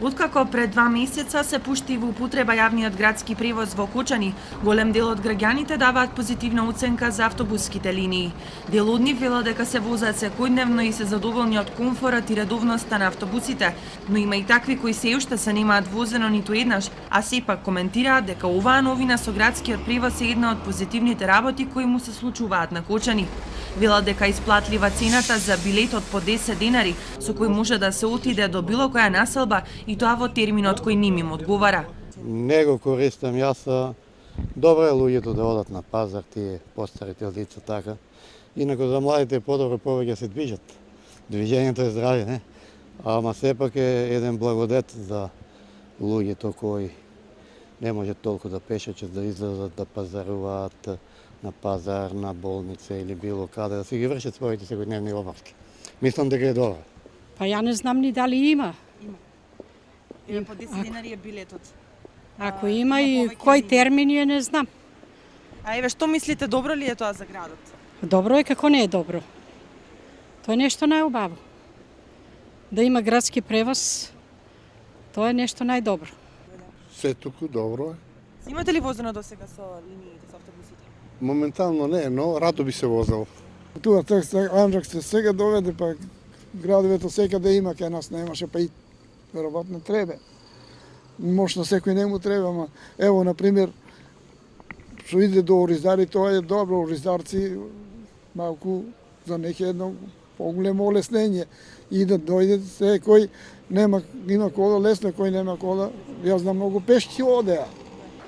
Откако пред 2 месеца се пушти во употреба јавниот градски превоз во Кочани, голем дел од граѓаните даваат позитивна оценка за автобуските линии. Дел од нив велат дека се возат секојдневно и се задоволни од комфорот и редовноста на автобусите, но има и такви кои се уште се немаат возено ниту еднаш, а сепак коментираат дека оваа новина со градскиот превоз е една од позитивните работи кои му се случуваат на Кочани. Велат дека исплатлива цената за билетот по 10 денари, со кој може да се отиде до било која населба и тоа во терминот кој ним им одговара. Не го користам јас. Добро е луѓето да одат на пазар, тие постарите лица така. Инаку за младите подобро повеќе се движат. Движењето е здравје, не? Ама сепак е еден благодет за луѓето кои не може толку да пешачат, да излезат да пазаруваат на пазар, на болница или било каде, да си ги вршат своите секојдневни обавки. Мислам дека е добро. Па ја не знам ни дали има. Има по 10 денари е билетот. Ако има и кој термин ја не знам. А еве што мислите, добро ли е тоа за градот? Добро е како не е добро. Тоа е нешто најубаво. Да има градски превоз, тоа е нешто најдобро. Се туку добро е. Имате ли возено досега со линиите, со автобусите? Моментално не, но радо би се возел. Туа Андрак се сега доведе, па градовето секаде има, кај нас немаше, па и веројатно треба. Може на секој не му треба, ама ево, например, што иде до Оризари, тоа е добро, Оризарци малку за неќе едно поголемо олеснење. И да дојде секој, има кола лесно, кој нема кола, јас знам многу пешки одеа.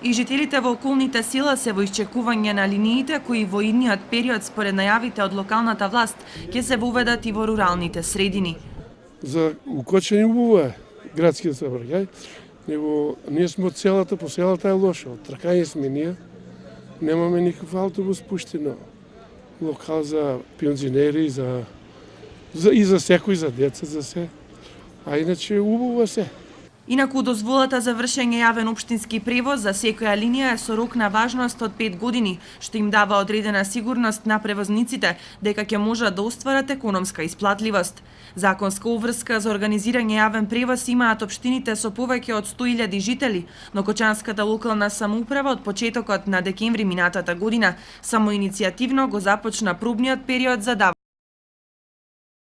И жителите во околните села се во исчекување на линиите кои во идниот период според најавите од локалната власт ќе се воведат и во руралните средини. За Кочани убаво е градскиот сообраќај, него ние сме од селата, по селата е лошо. Од Тракање сме ние, немаме никаков автобус пуштено. Локал за пензионери, и за секој, за деца, за се. А иначе убаво се. Инаку дозволата за вршење јавен општински превоз за секоја линија е со рок на важност од 5 години, што им дава одредена сигурност на превозниците дека ќе можат да остварат економска исплатливост. Законска уврска за организирање јавен превоз имаат општините со повеќе од 100.000 жители, но Кочанската локална самоуправа од почетокот на декември минатата година самоиницијативно го започна пробниот период за давање